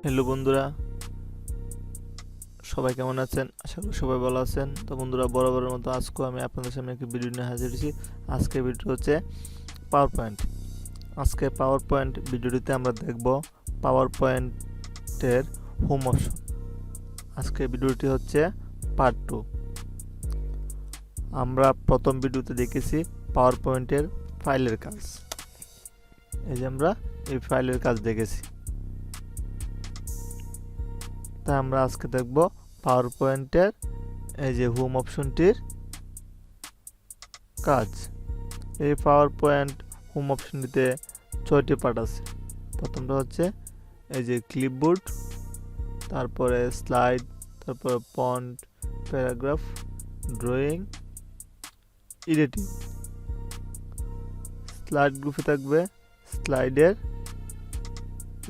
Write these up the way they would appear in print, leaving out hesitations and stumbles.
Hello বন্ধুরা, সবাই কেমন আছেন? আশা করি সবাই ভালো আছেন। তো বন্ধুরা, বরাবরের মতো আজকেও আমি আপনাদের সামনে একটি ভিডিও নিয়ে হাজির হয়েছি। আজকের ভিডিও হচ্ছে পাওয়ার পয়েন্ট। আজকে পাওয়ার পয়েন্ট ভিডিওটিতে আমরা দেখব পাওয়ার পয়েন্টের হোম অপশন। আজকের ভিডিওটি হচ্ছে পার্ট 2। আমরা প্রথম ভিডিওতে দেখেছি পাওয়ার পয়েন্টের ফাইলের কাজ। এই যে আমরা এই ফাইলের কাজ দেখেছি। তা আমরা আজকে দেখব পাওয়ার পয়েন্টের এই যে হোম অপশনটির কাজ। এই পাওয়ার পয়েন্ট হোম অপশনটিতে 6টি পার্ট আছে। প্রথমটা হচ্ছে এই যে ক্লিপবোর্ড, তারপরে স্লাইড, তারপরে font, paragraph, drawing, editing. Slide গ্রুপে থাকবে স্লাইডের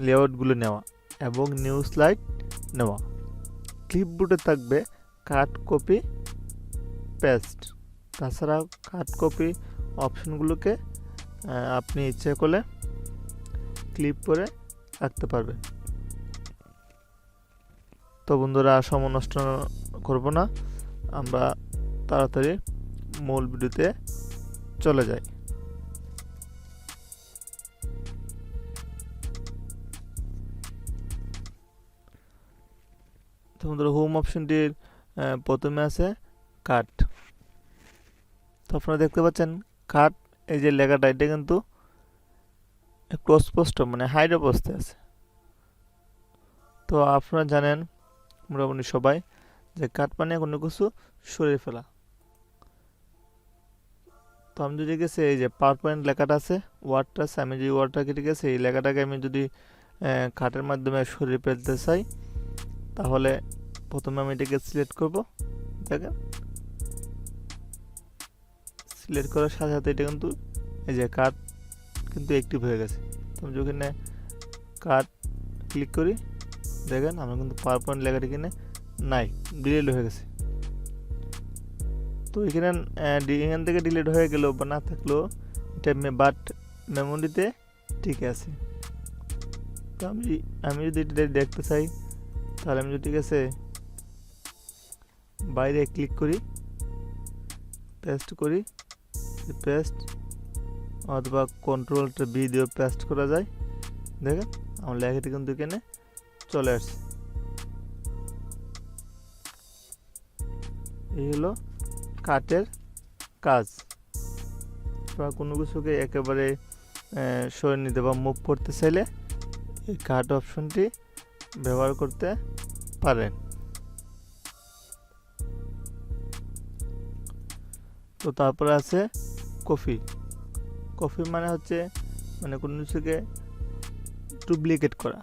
লেআউটগুলো নেওয়া এবং নিউ স্লাইড নেওয়া। ক্লিপবোর্ডে থাকবে কাট, কপি, পেস্ট। তাছাড়া কাট, কপি অপশনগুলোকে আপনি ইচ্ছে করলে ক্লিপ করে রাখতে পারবেন। তো বন্ধুরা, সময় নষ্ট করব না, আমরা তাড়াতাড়ি মূল ভিডিওতে চলে যাই। তো বন্ধুরা, হোম অপশনটির প্রথমে আছে কাট। তো আপনারা দেখতে পাচ্ছেন কাট, এই যে লেখাটা, এটা কিন্তু একটু অস্পষ্ট, মানে হাইড অবস্থায় আছে। তো আপনারা জানেন মোটামুটি সবাই যে কাট মানে কোনো কিছু সরিয়ে ফেলা। তো আমি যদি গেছে এই যে পাওয়ার পয়েন্ট লেখাটা আছে, ওয়ার্ডটা আছে, আমি যদি ওয়ার্ডটা কেটে গেছে এই লেখাটাকে আমি যদি কাটের মাধ্যমে সরিয়ে ফেলতে চাই, তাহলে প্রথমে আমি এটাকে সিলেক্ট করব। দেখেন, সিলেক্ট করার সাথে সাথে এটা কিন্তু এই যে কাট কিন্তু অ্যাক্টিভ হয়ে গেছে। তো আমি যখন কাট ক্লিক করি, দেখেন আমার কিন্তু পাওয়ার পয়েন্ট লেখাটা কিনে নাই, ডিলিট হয়ে গেছে। তো এখান থেকে ডিলিট হয়ে গেল বা না থাকলেও এটা বাট মেমোরিতে ঠিক আছে। তো আমি যদি এটা দেখতে চাই, তাহলে আমি যদি ঠিক আছে বাইরে ক্লিক করি, পেস্ট করি, পেস্ট অথবা কন্ট্রোল-V দিয়ে পেস্ট করা যায়। দেখেন আমার লেখাটি কিন্তু এখানে চলে আসছে। এই হলো কাটের কাজ। বা কোনো কিছুকে একেবারে সরিয়ে নিতে বা মুভ করতে চাইলে এই কাট অপশনটি ব্যবহার করতে পারেন। তো তারপরে আছে কপি। কপি মানে হচ্ছে মানে কোনো কিছুকে ডুপ্লিকেট করা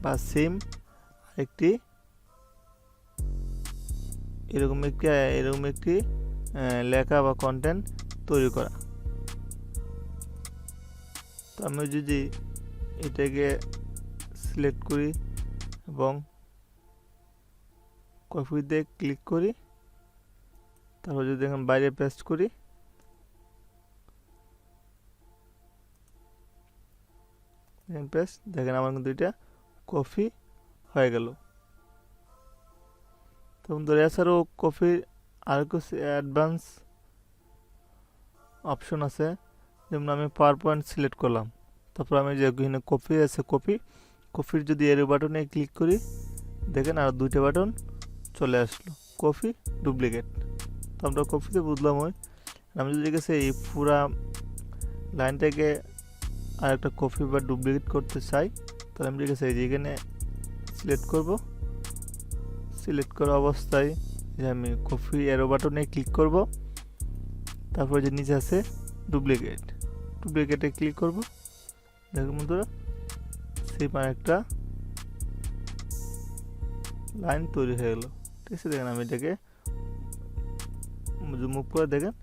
বা সেম একটি এরকম একটি লেখা বা কন্টেন্ট তৈরি করা। তো আমি যদি এটাকে সিলেক্ট করি এবং কপিতে ক্লিক করি, তারপর যদি এখন বাইরে পেস্ট করি, পেস্ট, দেখেন আমার কিন্তু এটা কপি হয়ে গেল। তো বন্ধুরা, এছাড়াও কপির আর কিছু অ্যাডভান্স অপশন আছে। যেমন আমি পাওয়ার পয়েন্ট সিলেক্ট করলাম, তারপর আমি যে এখানে কপি আছে, কপির যদি এর বাটনে ক্লিক করি, দেখেন আর 2টা বাটন চলে আসলো, কপি, ডুপ্লিকেট। তো আমরা কপিতে বুঝলাম। আমি যদি গেছে এই পুরা লাইনটাকে আর একটা কপি বা ডুপ্লিকেট করতে চাই, তাহলে আমি গেছে এই যে এখানে সিলেক্ট করব। সিলেক্ট করা অবস্থায় যে আমি কপি এরো বাটনে ক্লিক করব, তারপর যে নিচে আছে ডুপ্লিকেটে ক্লিক করব। দেখুন বন্ধুরা, সেই একটা লাইন তৈরি হয়ে গেল। ঠিক আছে, দেখেন আমি এটাকে মুভ করে দেখেন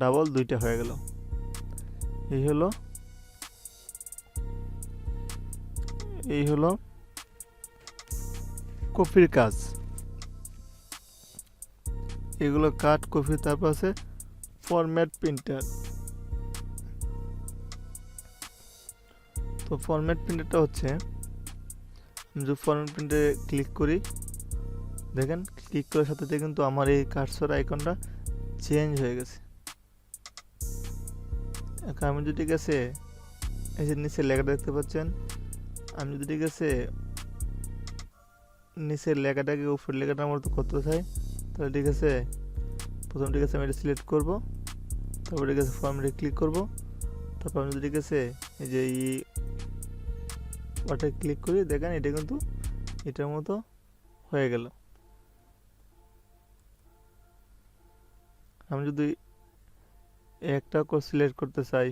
ডাবল 2টা হয়ে গেল। এই হলো কপির কাজ। এগুলো কাট, কপি। তারপর আছে ফরম্যাট প্রিন্টার। তো ফরম্যাট প্রিন্টারটা হচ্ছে যে ফরম্যাট প্রিন্টে ক্লিক করি, দেখেন ক্লিক করার সাথে সাথে কিন্তু আমার এই কার্সর আইকনটা চেঞ্জ হয়ে গেছে। এখন আমি যদি গেছে এই যে নিচের লেখাটা দেখতে পাচ্ছেন, আমি যদি গেছে নিচের লেখাটাকে উপরের লেখাটার মতো করতে চাই, তাহলে ঠিক আছে প্রথম ঠিক আছে আমি এটা সিলেক্ট করব, তারপর ঠিক আছে ফরম্যাটে ক্লিক করব, তারপর আমি যদি ঠিক আছে এই যে ওয়াটার ক্লিক করি, দেখেন এটা কিন্তু এটার মতো হয়ে গেল। আমি যদি একটা সিলেক্ট করতে চাই,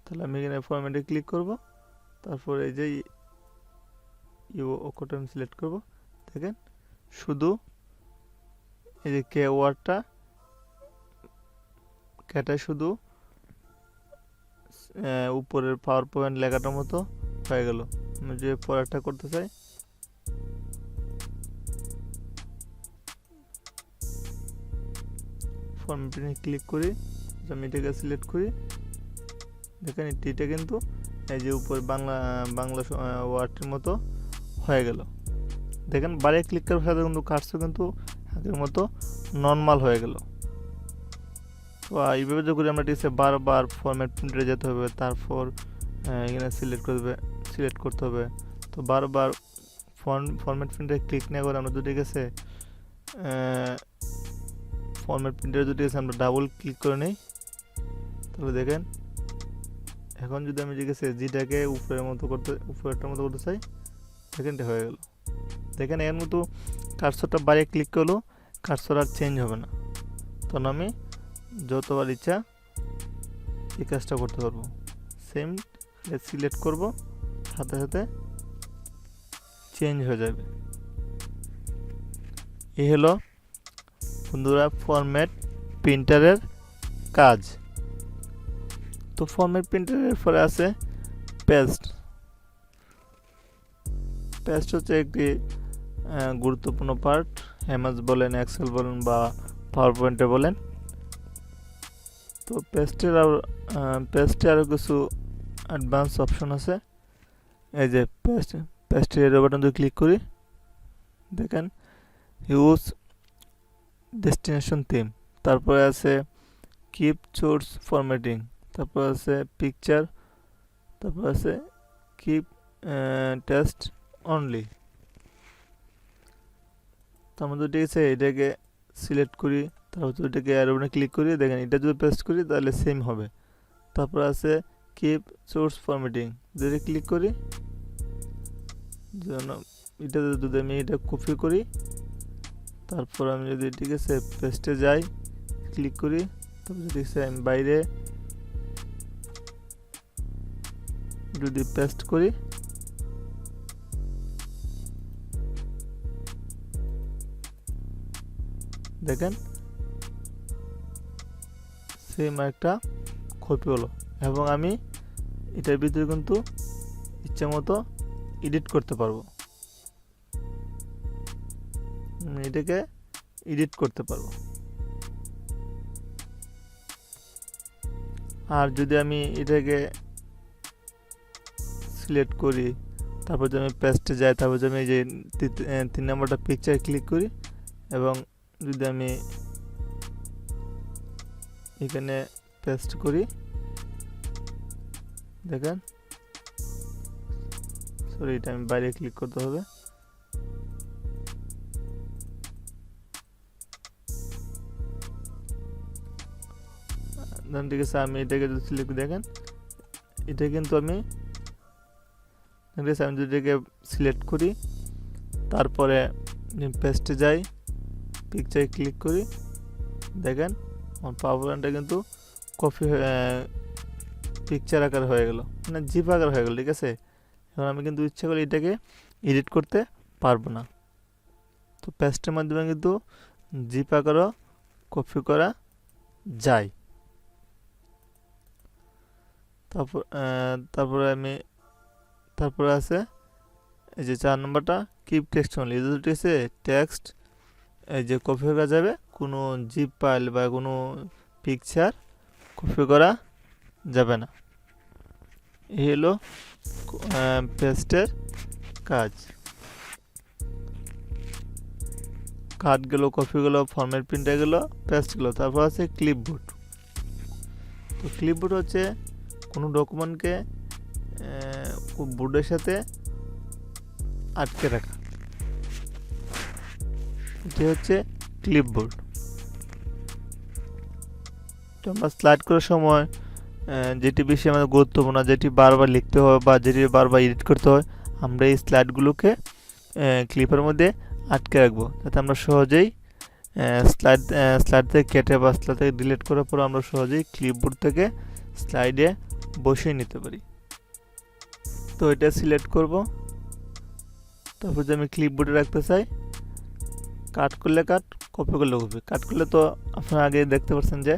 তাহলে আমি এখানে ফরম্যাটে ক্লিক করব, তারপর এই যে ওটা আমি সিলেক্ট করব, দেখেন শুধু এই যে কে ওয়ার্ডটা কেটে শুধু উপরের পাওয়ার পয়েন্ট লেখাটার মতো হয়ে গেল। আমি যে পরেরটা করতে চাই, ফরম্যাটে ক্লিক করি, আমি এটাকে সিলেক্ট করি, দেখেন এটা কিন্তু এই যে উপরে বাংলা ওয়ার্ডের মতো হয়ে গেল। দেখেন বারে ক্লিক করার সাথে কিন্তু কার্সর কিন্তু আগের মতো নর্মাল হয়ে গেল। তো এইভাবে যখন আমরা টিসে বারবার ফরম্যাট প্রিন্টারে যেতে হবে, তারপর এখানে সিলেক্ট করতে হবে। তো বারবার ফরম্যাট প্রিন্টারে ক্লিক না করে আমরা যদি গেছে ফরম্যাট প্রিন্টারে যদি গেছে আমরা ডাবল ক্লিক করে নিই, তাহলে দেখেন এখন যদি আমি জিজ্ঞেসে জিটাকে উপরেরটার মতো করতে চাই, দেখেন এটা হয়ে গেল। দেখেন এর মতো কার্সরটা বাইরে ক্লিক করলেও কার্সর আর চেঞ্জ হবে না, তখন আমি যতবার ইচ্ছা এই কাজটা করতে পারবো। সেম সিলেক্ট করব, সাথে সাথে চেঞ্জ হয়ে যাবে। এই হলো বন্ধুরা ফরম্যাট প্রিন্টারের কাজ। তো ফরম্যাট প্রিন্টারের পরে আছে পেস্ট। পেস্ট হচ্ছে একটি গুরুত্বপূর্ণ পার্ট, এমএস বলেন, এক্সেল বলেন বা পাওয়ার পয়েন্টে বলেন। তো পেস্টে আরও কিছু অ্যাডভান্স অপশন আছে। এই যে পেস্টের এরো বাটন যদি ক্লিক করি, দেখেন ইউজ ডেস্টিনেশন থিম, তারপরে আছে কিপ সোর্স ফরম্যাটিং, তারপর আছে পিকচার, তারপর আছে কিপ টেস্ট অনলি। তার মধ্যে ঠিক আছে এটাকে সিলেক্ট করি, তারপর এটাকে অ্যারোনে ক্লিক করি, দেখেন এটা যদি পেস্ট করি তাহলে সেম হবে। তারপর আছে কিপ সোর্স ফরম্যাটিং, যদি ক্লিক করি, এটা যদি আমি এটা কপি করি, তারপর আমি যদি ঠিক আছে পেস্টে যাই, ক্লিক করি, তারপর যদি আমি বাইরে যদি পেস্ট করি, দেখেন সেম একটা কপি হলো। এবং আমি এটার ভিতরে কিন্তু ইচ্ছা মতো এডিট করতে পারবো, এটাকে এডিট করতে পারবো। আর যদি আমি এটাকে সিলেক্ট করি, তারপর যদি আমি পেস্টে যাই, তারপর যদি আমি এই যে 3 নম্বরটা পিকচার ক্লিক করি, এবং যদি আমি এখানে পেস্ট করি, দেখেন সরি এটা আমি বাইরে ক্লিক করতে হবে। ঠিক আছে আমি এটাকে যদি সিলেক্ট, দেখেন এটা কিন্তু আমি যদি এটাকে সিলেক্ট করি, তারপরে পেস্টে যাই, পিকচারে ক্লিক করি, দেখেন আমার পাওয়ারপয়েন্টটা কিন্তু পিকচার আকার হয়ে গেল, মানে জিপ আকার হয়ে গেল। ঠিক আছে, এখন আমি কিন্তু ইচ্ছা করি এটাকে এডিট করতে পারবো না। তো পেস্টের মাধ্যমে কিন্তু জিপ আকারও কপি করা যায়। তারপরে আছে এই যে 4 নম্বরটা কিপ টেক্সট অনলি, ঠিক আছে টেক্সট এই যে কপি করা যাবে, কোনো জিপ ফাইল বা কোনো পিকচার কপি করা যাবে না। এই হলো পেস্টের কাজ। কাট গেল, কপি গেল, ফরম্যাট প্রিন্ট গেল, পেস্ট গেল। তারপর আছে ক্লিপবোর্ড। তো ক্লিপবোর্ড হচ্ছে কোনো ডকুমেন্টকে বোর্ডের সাথে আটকে রাখা, এটি হচ্ছে ক্লিপবোর্ড। তো আমরা স্লাইড করার সময় যেটি বেশি আমাদের গুরুত্বপূর্ণ, যেটি বারবার লিখতে হয় বা যেটি বারবার এডিট করতে হয়, আমরা এই স্লাইডগুলোকে ক্লিপের মধ্যে আটকে রাখবো, যাতে আমরা সহজেই স্লাইড থেকে কেটে বা স্লাইড থেকে ডিলিট করার পর আমরা সহজেই ক্লিপবোর্ড থেকে স্লাইডে বসিয়ে নিতে পারি। তো এটা সিলেক্ট করব। তারপর যে আমি ক্লিপবোর্ডে রাখতে চাই, কাট করলে কাট, কপি করলে কপি। কাট করলে তো আপনারা আগে দেখতে পাচ্ছেন যে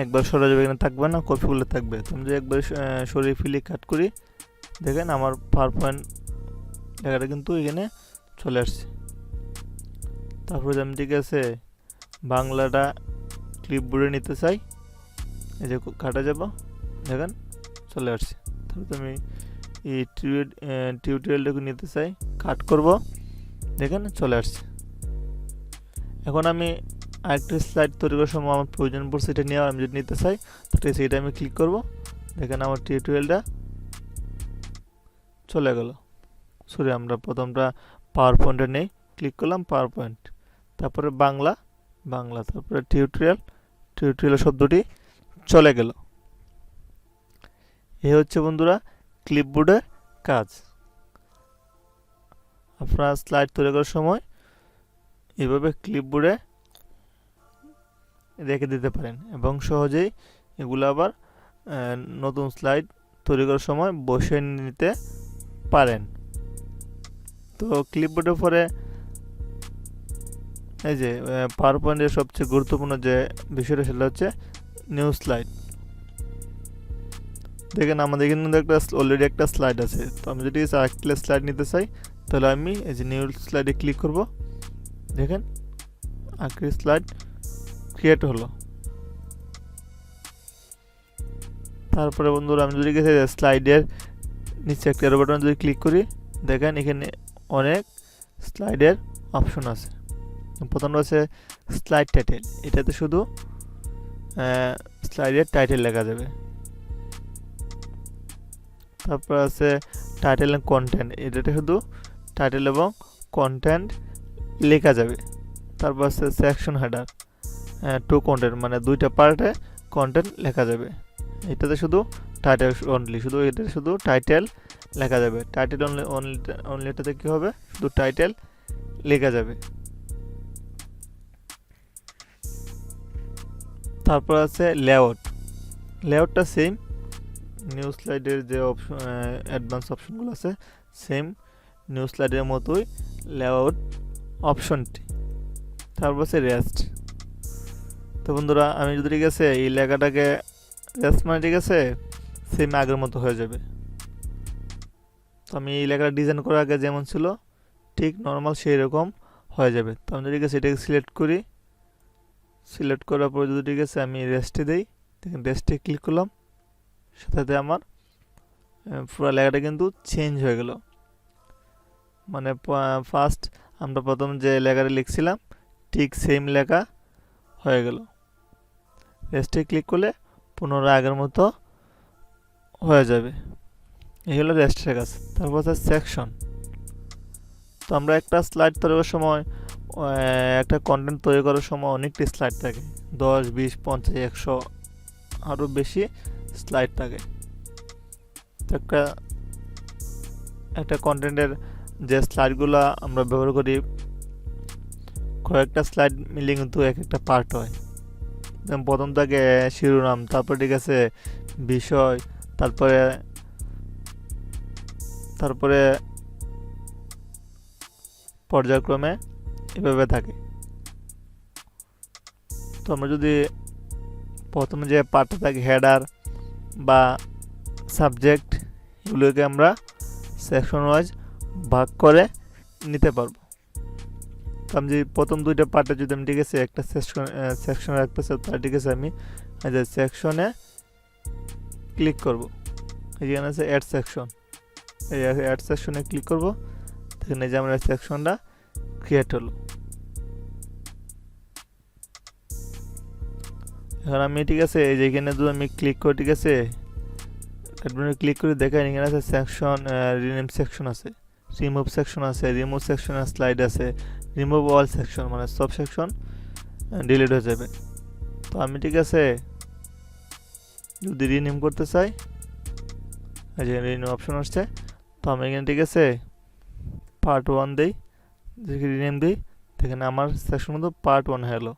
একবার সরা যাবে, এখানে থাকবে না, কপি করলে থাকবে। তো আমি যদি একবার সরিয়ে ফেলি, কাট করি, দেখেন আমার পাওয়ারপয়েন্ট লেখাটা কিন্তু এখানে চলে আসছে। তারপরে আমি ঠিক আছে বাংলাটা ক্লিপবোর্ডে নিতে চাই, এই যে কাটা যাব, দেখেন চলে আসছে। তারপরে আমি এই টিউটোরিয়ালটাকে নিতে চাই, কাট করব, দেখেন চলে আসছে। এখন আমি আরেকটা স্লাইড তৈরি করার সময় আমার প্রয়োজন পড়ছে এটা নিয়ে, আমি যদি নিতে চাই তাহলে সেইটা আমি ক্লিক করব, দেখেন আমার টিউটোরিয়ালটা চলে গেল। সরি, আমরা প্রথমটা পাওয়ার পয়েন্টে নেই, ক্লিক করলাম পাওয়ার পয়েন্ট, তারপরে বাংলা, তারপরে টিউটোরিয়াল শব্দটি চলে গেল। এই হচ্ছে বন্ধুরা ক্লিপবোর্ডের কাজ। আপনারা স্লাইড তৈরি করার সময় এভাবে ক্লিপবোর্ডে রেখে দিতে পারেন এবং সহজেই এগুলো আবার নতুন স্লাইড তৈরি করার সময় বসিয়ে নিতে পারেন। তো ক্লিপবোর্ডের পরে এই যে পাওয়ার পয়েন্টের সবচেয়ে গুরুত্বপূর্ণ যে বিষয়টা, সেটা হচ্ছে নিউ স্লাইড। দেখেন আমাদের এখানে অলরেডি একটা স্লাইড আছে। তো আমি যদি আরেকটা স্লাইড নিতে চাই, তাহলে আমি এই যে নিউ স্লাইডে ক্লিক করব, দেখেন আরেকটি স্লাইড ক্রিয়েট হলো। তারপরে বন্ধুরা আমি যদি গেছে স্লাইডের নিচে একটা এরো বাটন যদি ক্লিক করি, দেখেন এখানে অনেক স্লাইডের অপশন আছে। প্রথমটা হচ্ছে স্লাইড টাইটেল, এটাতে শুধু স্লাইডের টাইটেল লেখা যাবে। তারপর আছে টাইটেল এন্ড কন্টেন্ট, এটাতে শুধু টাইটেল এবং কন্টেন্ট লেখা যাবে। তারপর আছে সেকশন হেডার, টু কন্টেন্ট, মানে দুইটা পার্টে কন্টেন্ট লেখা যাবে। এটাতে শুধু টাইটেল অনলি, শুধু এটাতে শুধু টাইটেল লেখা যাবে। টাইটেল অনলিটাতে কী হবে, শুধু টাইটেল লেখা যাবে। তারপর আছে লেআউটটা সেম, নিউ স্লাইডের যে অপশন অ্যাডভান্স অপশনগুলো আছে সেম নিউ স্লাইডের মতোই লেআউট অপশনটি। তারপর আছে রেস্ট। তো বন্ধুরা আমি যদি ঠিক আছে এই লেখাটাকে রেস্ট মানে ঠিক আছে সেম আগের মতো হয়ে যাবে। তো আমি এই লেখাটা ডিজাইন করার আগে যেমন ছিল ঠিক নর্মাল সেই রকম হয়ে যাবে। তো আমি ঠিক আছে এটাকে সিলেক্ট করি, সিলেক্ট করার পর যদি ঠিক আছে আমি রেস্টে দিই, দেখেন রেস্টে ক্লিক করলাম, সাথে আমার পুরো লেখাটা কিন্তু চেঞ্জ হয়ে গেল। মানে ফার্স্ট আমরা প্রথম যে লেখাটা লিখছিলাম ঠিক সেম লেখা হয়ে গেল। রেস্টে ক্লিক করলে পুনরায় আগের মতো হয়ে যাবে। এই হলো রেস্টের কাজ। তারপর হচ্ছে সেকশন। তো আমরা একটা স্লাইড তৈরি করার সময় একটা কন্টেন্ট তৈরি করার সময় অনেকটি স্লাইড থাকে, 10, 20, 50, 100 আরও বেশি স্লাইড থাকে। তো একটা কন্টেন্টের যে স্লাইডগুলো আমরা ব্যবহার করি, কয়েকটা স্লাইড মিলে কিন্তু এক একটা পার্ট হয়। প্রথম থাকে শিরোনাম, তারপর ঠিক আছে বিষয়, তারপরে পর্যায়ক্রমে এভাবে থাকে। তো আমরা যদি প্রথমে যে পার্টটা থাকে হেডার বা সাবজেক্ট, এগুলোকে আমরা সেকশন ওয়াইজ ভাগ করে নিতে পারবো। তো আমি যদি প্রথম দুইটা পার্টে যদি আমি ঠিক আছে একটা সেকশনে রাখতে চাই, তাহলে ঠিক আছে আমি সেকশনে ক্লিক করব। এখানে আছে অ্যাড সেকশন, এই অ্যাড সেকশনে ক্লিক করব, এখানে যে আমরা সেকশনটা ক্রিয়েট হলো। এখন আমি ঠিক আছে এই যে এখানে যদি আমি ক্লিক করি, ঠিক আছে ক্লিক করে দেখেন এখানে আছে সেকশন, রিনেম সেকশন আছে, রিমুভ সেকশন আছে, রিমুভ সেকশন স্লাইড আছে, রিমুভ অল সেকশন, মানে সব সেকশন ডিলিট হয়ে যাবে। তো আমি ঠিক আছে যদি রিনেম করতে চাই, এই যে রিনেম অপশন আসছে, তো আমি এখানে ঠিক আছে পার্ট 1 দিই, দেখি রিনেম দিই, এখানে আমার সেকশন মতো পার্ট 1 হলো।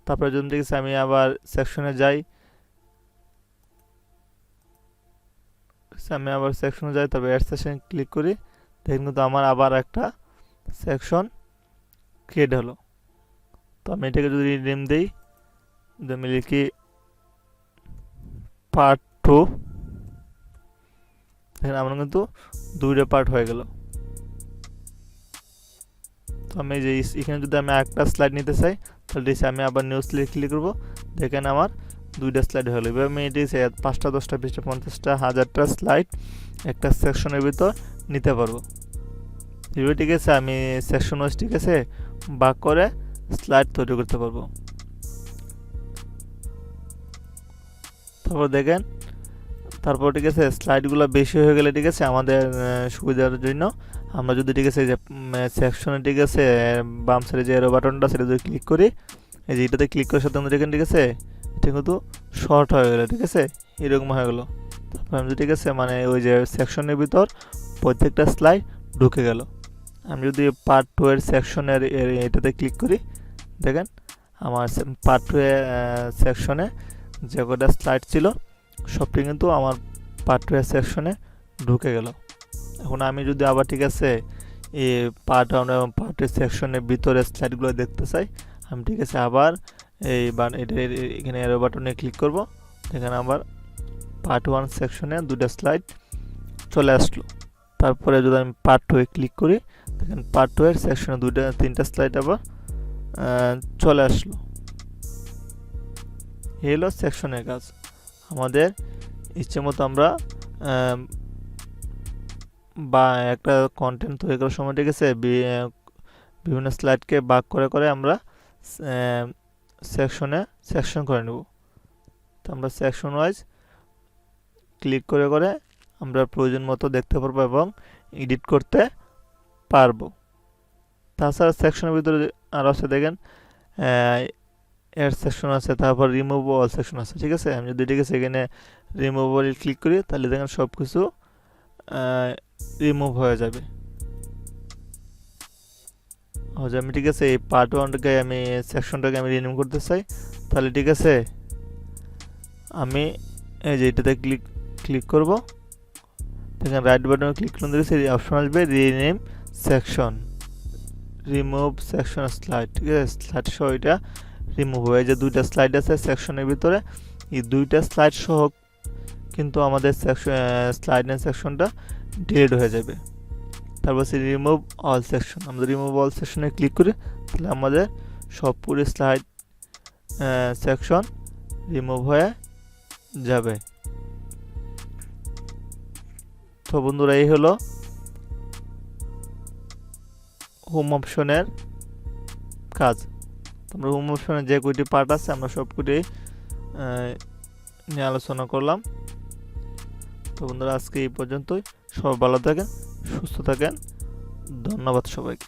তারপরে যদি ঠিক আছে আমি আবার সেকশনে যাই, তারপর অ্যাড সেকশন ক্লিক করি, দেখুন কিন্তু আমার আবার একটা সেকশন ক্রিয়েট হলো। তো আমি এটাকে যদি নেম দিই, আমি লিখি পার্ট 2, দেখেন আমার কিন্তু 2টা পার্ট হয়ে গেল। তো আমি যে এখানে যদি আমি একটা স্লাইড নিতে চাই, তাহলে আমি আবার নিউ স্লাইড ক্লিক করবো, দেখেন আমার 2টা স্লাইড হলো। এবার আমি এটি 5টা 10টা 20টা 50টা 1000টা স্লাইড একটা সেকশনের ভিতর নিতে পারবো। এবার ঠিক আছে আমি সেকশন ওয়াইজ ঠিক আছে ভাগ করে স্লাইড তৈরি করতে পারবো। তারপর দেখেন, তারপর ঠিক আছে স্লাইডগুলো বেশি হয়ে গেলে ঠিক আছে আমাদের সুবিধার জন্য আমরা যদি ঠিক আছে যে সেকশনে ঠিক আছে বাম সাইডে যে এরো বাটনটা সেটা যদি ক্লিক করি, এই যে এটাতে ক্লিক করার সাথে আমরা দেখেন ঠিক আছে এটা কিন্তু শর্ট হয়ে গেলো, ঠিক আছে এরকম হয়ে গেলো। তারপর আমি ঠিক আছে মানে ওই যে সেকশনের ভিতর প্রত্যেকটা স্লাইড ঢুকে গেল। আমি যদি পার্ট 2 এর সেকশনের এটাতে ক্লিক করি, দেখেন আমার পার্ট 2 এর সেকশনে যে কটা স্লাইড ছিল সবটি কিন্তু আমার পার্ট 2 এর সেকশনে ঢুকে গেল। এখন আমি যদি আবার ঠিক আছে এই পার্ট 1 এবং পার্ট 2 সেকশনের ভিতরে স্লাইডগুলো দেখতে চাই, আমি ঠিক আছে আবার এই এখানে এরো বাটনে ক্লিক করব, এখানে আবার পার্ট 1 সেকশনে 2টা স্লাইড চলে আসলো। তারপরে যদি আমি পার্ট 2 এ ক্লিক করি, দেখেন পার্ট 2 এর সেকশনে 3টা স্লাইড আবার চলে আসলো। এই হলো সেকশনের কাজ। আমাদের ইচ্ছে মতো আমরা বা একটা কন্টেন্ট তৈরি করার সময় ঠিক আছে বিভিন্ন স্লাইডকে ভাগ করে করে আমরা সেকশন করে নেব। তো আমরা সেকশন ওয়াইজ ক্লিক করে করে আমরা প্রয়োজন মতো দেখতে পারবো এবং এডিট করতে পারবো। তাছাড়া সেকশনের ভিতরে আরও আছে দেখেন এর সেকশন আছে, তারপর রিমুভ অল সেকশন আছে, ঠিক আছে আমি যদি ঠিক আছে এখানে রিমুভ অল ক্লিক করি তাহলে দেখেন সব কিছু রিমুভ হয়ে যাবে। আমি ঠিক আছে এই পার্ট 1টাকে আমি সেকশনটাকে আমি রিমুভ করতে চাই, তাহলে ঠিক আছে আমি এই যে এটাতে ক্লিক করব, দেখেন রাইট বাটনে ক্লিক করলে দেখেছি অপশন আসবে rename section, remove section slide, ঠিক আছে স্লাইড সহ এটা রিমুভ হয়ে যে 2টা স্লাইড আছে সেকশনের ভিতরে, এই 2টা স্লাইড সহ কিন্তু আমাদের স্লাইড এন্ড সেকশনটা ডিলিট হয়ে যাবে। তারপর রিমুভ অল সেকশন, আমরা রিমুভ অল সেকশনে ক্লিক করি তাহলে আমাদের সব পুরো স্লাইড সেকশন রিমুভ হয়ে যাবে। তো বন্ধুরা এই হলো হোম অপশনের কাজ। আমরা হোম অপশনের যে কয়টি পার্ট আছে আমরা সবকটি নিয়ে আলোচনা করলাম। তো বন্ধুরা আজকে এই পর্যন্তই, সবাই ভালো থাকেন, সুস্থ থাকেন, ধন্যবাদ সবাইকে।